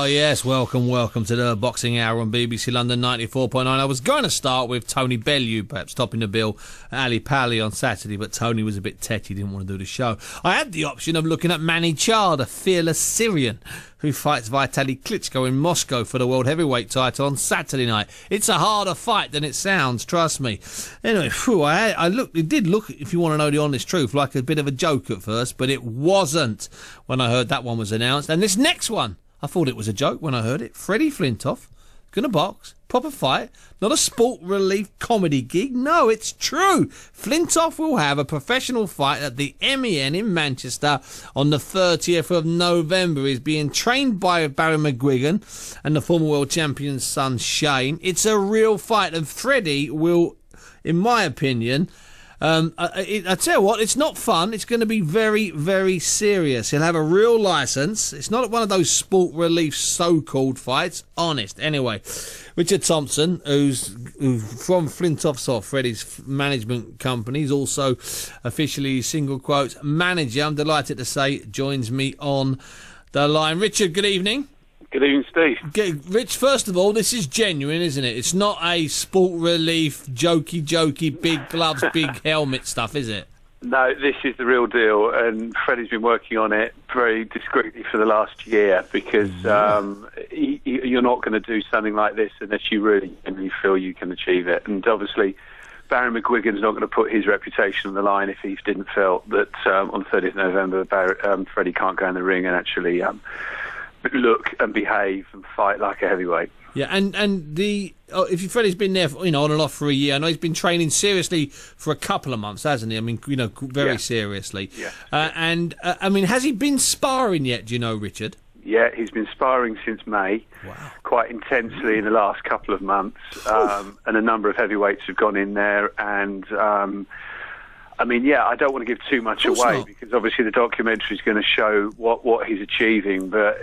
Oh, yes, welcome to the Boxing Hour on BBC London 94.9. I was going to start with Tony Bellew, perhaps topping the bill at Ali Pali on Saturday, but Tony was a bit tetchy, didn't want to do the show. I had the option of looking at Manny Char, the fearless Syrian, who fights Vitaly Klitschko in Moscow for the World Heavyweight title on Saturday night. It's a harder fight than it sounds, trust me. Anyway, it did look, if you want to know the honest truth, like a bit of a joke at first, but it wasn't when I heard that one was announced. And this next one, I thought it was a joke when I heard it. Freddie Flintoff, gonna box, proper fight, not a sport relief comedy gig. No, it's true. Flintoff will have a professional fight at the MEN in Manchester on the 30th of November. He's being trained by Barry McGuigan and the former world champion's son Shane. It's a real fight, and Freddie will, in my opinion, I tell you what, it's not fun. It's going to be very, very serious. He'll have a real licence. It's not one of those sport relief so-called fights. Honest. Anyway, Richard Thompson, who's from Flintoff's or Freddie's management company, he's also officially, single quotes, manager, I'm delighted to say, joins me on the line. Richard, good evening. Good evening, Steve. Rich, first of all, this is genuine, isn't it? It's not a sport relief, jokey, big gloves, big helmet stuff, is it? No, this is the real deal, and Freddie's been working on it very discreetly for the last year because you're not going to do something like this unless you really feel you can achieve it. And obviously, Barry McGuigan's not going to put his reputation on the line if he didn't feel that on 30th November, Freddie can't go in the ring and actually look and behave and fight like a heavyweight. Yeah, and if Freddie's been there, on and off for a year. I know he's been training seriously for a couple of months, hasn't he? I mean, very seriously. Yeah. I mean, has he been sparring yet? Do you know, Richard? Yeah, he's been sparring since May. Wow. Quite intensely in the last couple of months, and a number of heavyweights have gone in there, and I mean, yeah, I don't want to give too much away because obviously the documentary is going to show what he's achieving. But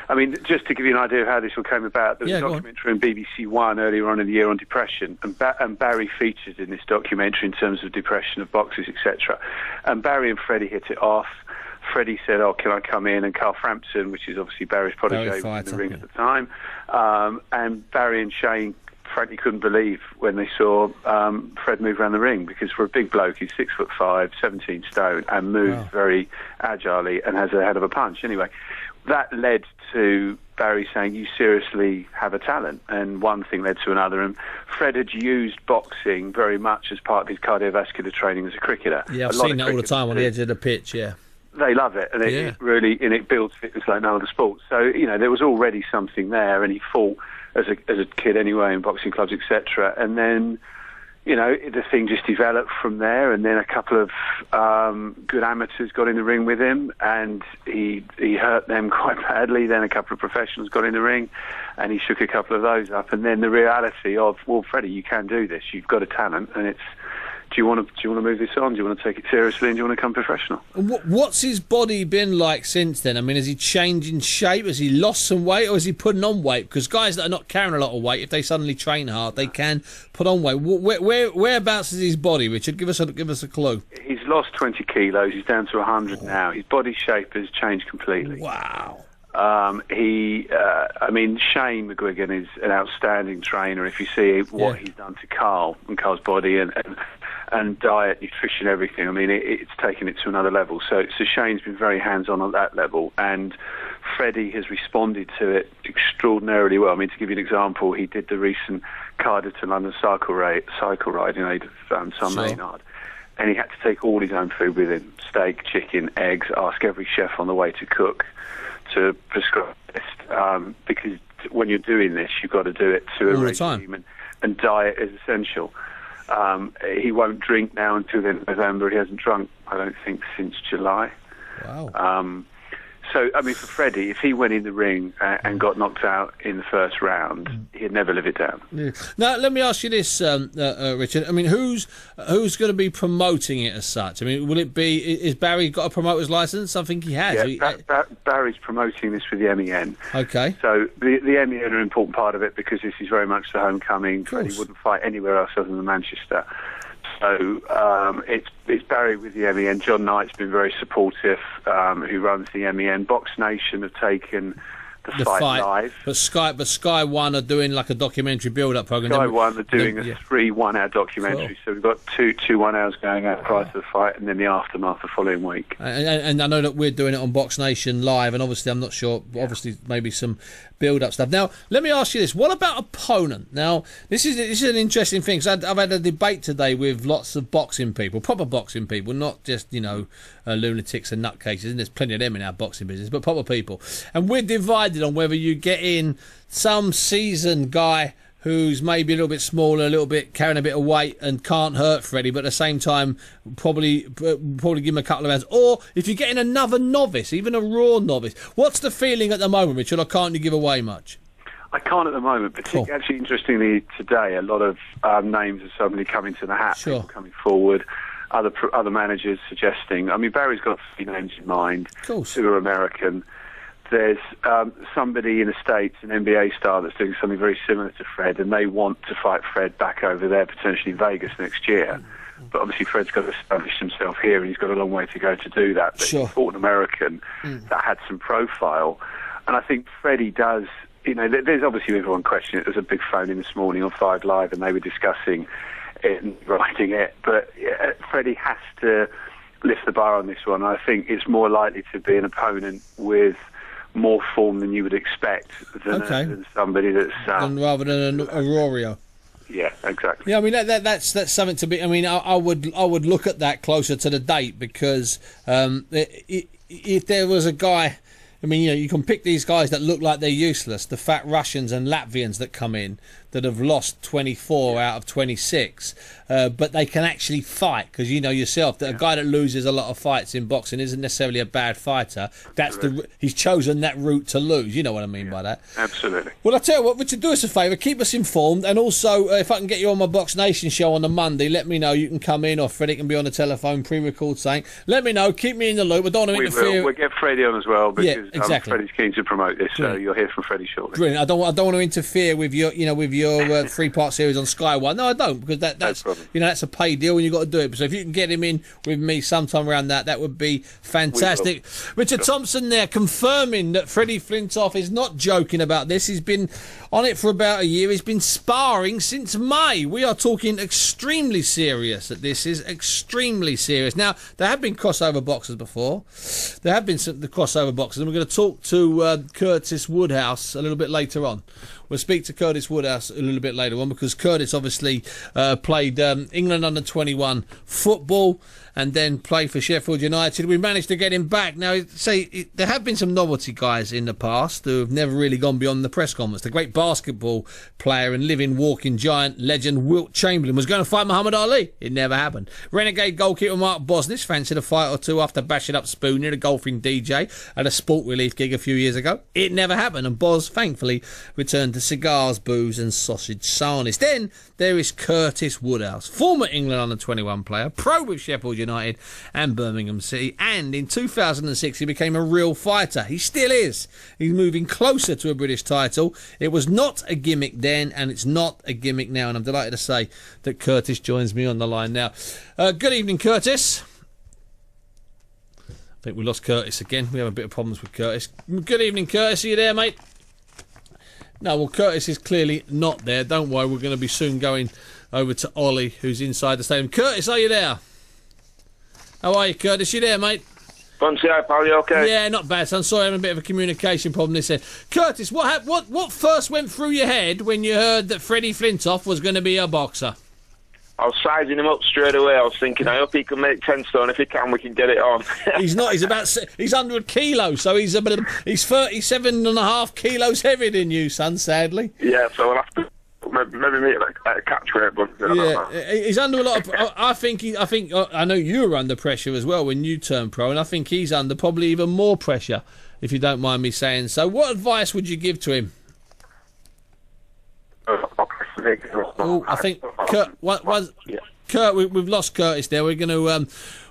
I mean, just to give you an idea of how this all came about, there was a documentary on BBC One earlier on in the year on depression, and Barry featured in this documentary in terms of depression of boxers, etc. And Barry and Freddie hit it off. Freddie said, "Oh, can I come in?" And Carl Frampton, which is obviously Barry's protege, was in the ring at the time, and Barry and Shane frankly couldn't believe when they saw Fred move around the ring, because for a big bloke, he's 6'5", 17 stone, and moves very agilely and has a head of a punch. Anyway, that led to Barry saying, "You seriously have a talent," and one thing led to another, and Fred had used boxing very much as part of his cardiovascular training as a cricketer. Yeah, I've seen that all the time on the edge of the pitch, yeah. They love it, and it really builds fitness like no other sport. So, there was already something there, and he fought as a kid anyway in boxing clubs, etc. And then, the thing just developed from there, and then a couple of good amateurs got in the ring with him, and he hurt them quite badly. Then a couple of professionals got in the ring, and he shook a couple of those up. And then the reality of, well, Freddie, you can do this. You've got a talent, and it's, do you want to move this on? Do you want to take it seriously, and do you want to become professional? What's his body been like since then? I mean, has he changed in shape? Has he lost some weight, or is he putting on weight? Because guys that are not carrying a lot of weight, if they suddenly train hard, they can put on weight. Whereabouts is his body, Richard? Give us a clue. He's lost 20 kilos. He's down to 100 now. His body shape has changed completely. Wow. I mean, Shane McGuigan is an outstanding trainer. If you see what he's done to Carl and Carl's body and diet, nutrition, everything, I mean, it's taken it to another level. So Shane's been very hands-on at that level, and Freddie has responded to it extraordinarily well. I mean, to give you an example, he did the recent Cardiff to London cycle ride in aid of Son Maynard. And he had to take all his own food with him: steak, chicken, eggs, ask every chef on the way to cook to prescribe this, because when you're doing this, you've got to do it to a regime, and diet is essential. He won't drink now until the end of November. He hasn't drunk, I don't think, since July. Wow. So, I mean, for Freddie, if he went in the ring and got knocked out in the first round, he'd never live it down. Yeah. Now, let me ask you this, Richard. I mean, who's going to be promoting it as such? I mean, will it be... Is Barry got a promoter's licence? I think he has. Yeah, Barry's promoting this with the MEN. Okay. So the MEN are an important part of it because this is very much the homecoming. Freddie wouldn't fight anywhere else other than Manchester. So it's Barry with the MEN. John Knight's been very supportive, who runs the MEN. Box Nation have taken the fight live. But Sky One are doing like a documentary build-up program. Sky One are doing a 3 1-hour documentary. Cool. So we've got two 1 hours going out prior to the fight, and then the aftermath the following week. And I know that we're doing it on Box Nation Live, and obviously I'm not sure. Obviously, maybe some build-up stuff. Now, let me ask you this: what about opponent? Now, this is an interesting thing. Cause I've had a debate today with lots of boxing people, proper boxing people, not just lunatics and nutcases. And there's plenty of them in our boxing business, but proper people. And we're divided on whether you get in some seasoned guy who's maybe a little bit smaller, a little bit carrying a bit of weight and can't hurt Freddie, but at the same time probably give him a couple of rounds. Or if you're getting another novice, even a raw novice, what's the feeling at the moment, Richard? Or can't you give away much? I can't at the moment, but cool. Actually, interestingly, today a lot of names are suddenly coming to the hat. Sure. People coming forward. Other managers suggesting. I mean, Barry's got 3 names in mind. Two are American. There's somebody in the States, an NBA star, that's doing something very similar to Fred, and they want to fight Fred back over there, potentially Vegas next year. But obviously Fred's got to establish himself here, and he's got a long way to go to do that. But he fought an American that had some profile. And I think Freddie does... there's obviously everyone questioning it. There's a big phone in this morning on 5 Live, and they were discussing it and writing it. But Freddie has to lift the bar on this one. I think it's more likely to be an opponent with more form than you would expect than somebody that's... rather than a Rorio. Yeah, exactly. Yeah, I mean that's something to be. I mean, I would look at that closer to the date, because if there was a guy, I mean, you can pick these guys that look like they're useless, the fat Russians and Latvians that come in that have lost 24 out of 26, but they can actually fight, because you know yourself that a guy that loses a lot of fights in boxing isn't necessarily a bad fighter. That's he's chosen that route to lose. You know what I mean by that? Absolutely. Well, I tell you what, Richard, do us a favour, keep us informed, and also if I can get you on my Box Nation show on the Monday, let me know. You can come in, or Freddie can be on the telephone, pre-record something. Let me know, keep me in the loop. I don't want to interfere. We'll get Freddie on as well, because exactly. Freddie's keen to promote this, so you'll hear from Freddie shortly. Brilliant. I don't want to interfere with your 3-part series on Sky One. No, I don't, because that's that's a pay deal, and you've got to do it. So if you can get him in with me sometime around that would be fantastic. Richard Thompson there confirming that Freddie Flintoff is not joking about this. He's been on it for about a year. He's been sparring since May. We are talking extremely serious. That this is extremely serious. Now, there have been crossover boxers before. There have been the crossover boxers, and we're going to talk to Curtis Woodhouse a little bit later on. We'll speak to Curtis Woodhouse a little bit later on, because Curtis obviously played England under-21 football and then played for Sheffield United. We managed to get him back. Now, there have been some novelty guys in the past who have never really gone beyond the press conference. The great basketball player and living, walking giant legend Wilt Chamberlain was going to fight Muhammad Ali. It never happened. Renegade goalkeeper Mark Bosnich fancied a fight or two after bashing up Spooner, a golfing DJ, at a Sport Relief gig a few years ago. It never happened, and Boz thankfully returned to cigars, booze and sausage sarnies. Then there is Curtis Woodhouse, former England under-21 player, pro with Sheffield United and Birmingham City, and in 2006 he became a real fighter. He still is. He's moving closer to a British title. It was not a gimmick then, and it's not a gimmick now, and I'm delighted to say that Curtis joins me on the line now. Good evening, Curtis. I think we lost Curtis again. We have a bit of problems with Curtis. Good evening, Curtis. Are you there, mate? No, well, Curtis is clearly not there. Don't worry, we're going to be soon going over to Ollie, who's inside the stadium. Curtis, are you there? How are you, Curtis? You there, mate? Fancy, pal, you okay? Yeah, not bad, son. Sorry, I'm having a bit of a communication problem this end. Curtis, what first went through your head when you heard that Freddie Flintoff was going to be a boxer? I was sizing him up straight away. I was thinking, I hope he can make 10 stone. If he can, we can get it on. He's not. He's 100 kilos, so he's 37.5 kilos heavier than you, son, sadly. Yeah, so we'll have to maybe meet a catch weight, but he's under a lot of... I know you were under pressure as well when you turned pro, and I think he's under probably even more pressure, if you don't mind me saying so. What advice would you give to him? I think Kurt, we've lost Curtis there. We're gonna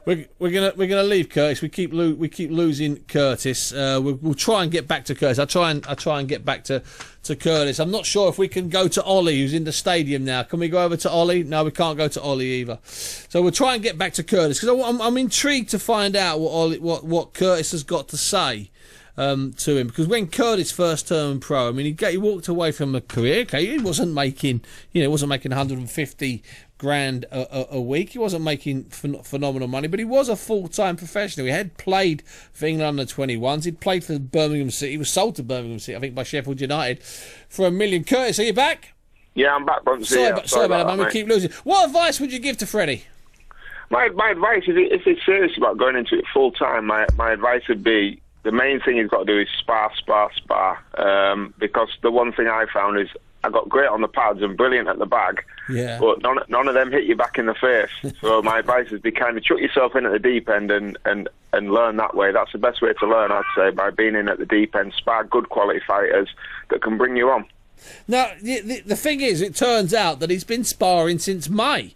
leave Curtis. We keep losing Curtis. We'll try and get back to Curtis. I try and get back to Curtis. I'm not sure if we can go to Ollie, who's in the stadium now. Can we go over to Ollie? No, we can't go to Ollie either. So we'll try and get back to Curtis, because I'm intrigued to find out what Curtis has got to say to him, because when Curtis first turned pro, I mean, he walked away from a career. Okay, he wasn't making 150 grand a week. He wasn't making phenomenal money, but he was a full-time professional. He had played for England under 21s. He'd played for Birmingham City. He was sold to Birmingham City, I think, by Sheffield United for $1 million. Curtis, are you back? Yeah, I'm back, Bunsey. Sorry about that, man. We keep losing. What advice would you give to Freddie? My advice is, if he's serious about going into it full-time, my advice would be, the main thing he's got to do is spar. Because the one thing I found is, I got great on the pads and brilliant at the bag, but none of them hit you back in the face. So my advice is, be kind of chuck yourself in at the deep end and learn that way. That's the best way to learn, I'd say, by being in at the deep end. Spar good quality fighters that can bring you on. Now, the thing is, it turns out that he's been sparring since May.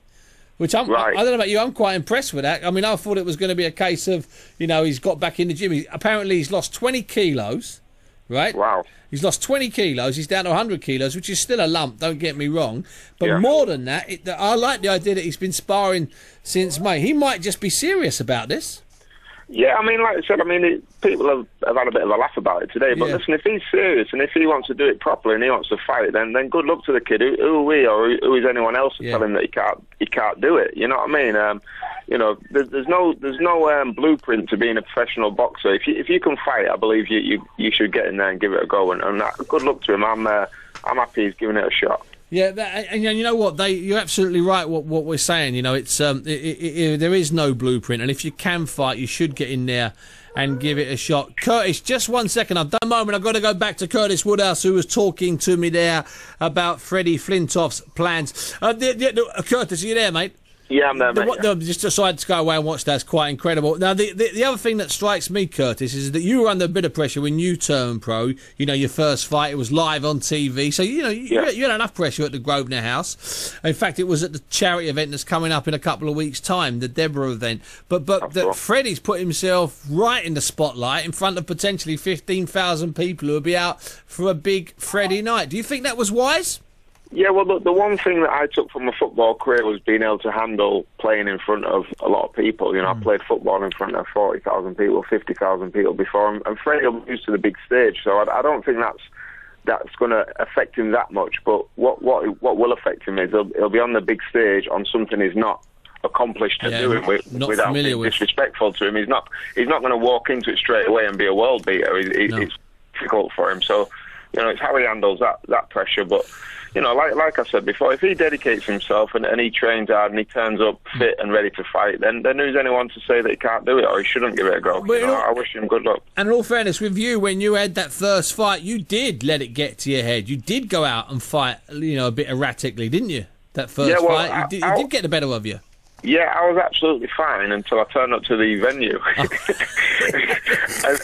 Which I don't know about you, I'm quite impressed with that. I mean, I thought it was going to be a case of, he's got back in the gym. Apparently he's lost 20 kilos, right? Wow. He's lost 20 kilos. He's down to 100 kilos, which is still a lump, don't get me wrong. But more than that, I like the idea that he's been sparring since May. He might just be serious about this. Yeah, I mean, like I said, people have had a bit of a laugh about it today. But listen, if he's serious and if he wants to do it properly and he wants to fight, then good luck to the kid. Who are we, or who is anyone else to tell him that he can't do it? You know what I mean? There's no blueprint to being a professional boxer. If you can fight, I believe you should get in there and give it a go. And good luck to him. I'm happy he's giving it a shot. Yeah, and you know what? You're absolutely right. What we're saying, it's there is no blueprint, and if you can fight, you should get in there and give it a shot. Curtis, just 1 second. I've done a moment. I've got to go back to Curtis Woodhouse, who was talking to me there about Freddie Flintoff's plans. Curtis, are you there, mate? Yeah, I'm there, mate. Just decided to go away and watch that. It's quite incredible. Now, the other thing that strikes me, Curtis, is that you were under a bit of pressure when you turned pro. Your first fight, it was live on TV. So, you had enough pressure at the Grosvenor House. In fact, it was at the charity event that's coming up in a couple of weeks' time, the Deborah event. But Freddie's put himself right in the spotlight in front of potentially 15,000 people who will be out for a big Freddie night. Do you think that was wise? Yeah, well, the one thing that I took from my football career was being able to handle playing in front of a lot of people. I played football in front of 40,000 people, 50,000 people before, and Freddie will be used to the big stage, so I don't think that's going to affect him that much. But what will affect him is he'll be on the big stage on something he's not accomplished to do it without being disrespectful to him. He's not going to walk into it straight away and be a world beater. It's difficult for him. So, it's how he handles that pressure, but. Like I said before, if he dedicates himself and he trains hard and he turns up fit and ready to fight, then who's anyone to say that he can't do it or he shouldn't give it a go? I wish him good luck. And in all fairness, with you, when you had that first fight, you did let it get to your head. You did go out and fight, a bit erratically, didn't you? That first fight, it did get the better of you. Yeah, I was absolutely fine until I turned up to the venue.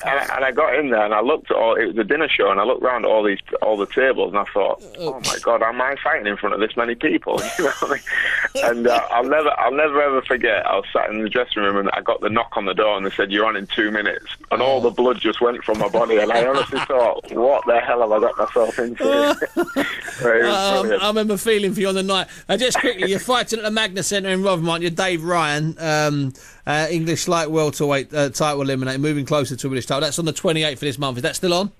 and I got in there and I looked at it was a dinner show, and I looked around all the tables and I thought, oh my God, am I fighting in front of this many people? You know what I mean? And I'll never ever forget, I was sat in the dressing room and I got the knock on the door and they said, you're on in 2 minutes. And all the blood just went from my body, and I honestly thought, what the hell have I got myself into? I remember feeling for you on the night. Just quickly, you're fighting at the Magna Centre in Rothermont. You're Dave Ryan, English light welterweight title eliminator, moving closer to British title. That's on the 28th of this month. Is that still on?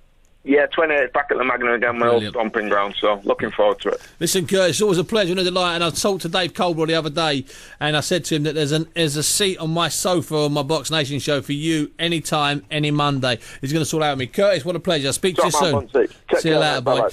Yeah, 28th, back at the Magna again, my old stomping ground, so looking forward to it. Listen, Curtis, it's always a pleasure and a delight, and I talked to Dave Coldwell the other day, and I said to him that there's a seat on my sofa on my Box Nation show for you anytime, any Monday. He's going to sort out with me. Curtis, what a pleasure. I'll speak to you soon. See you later, boy.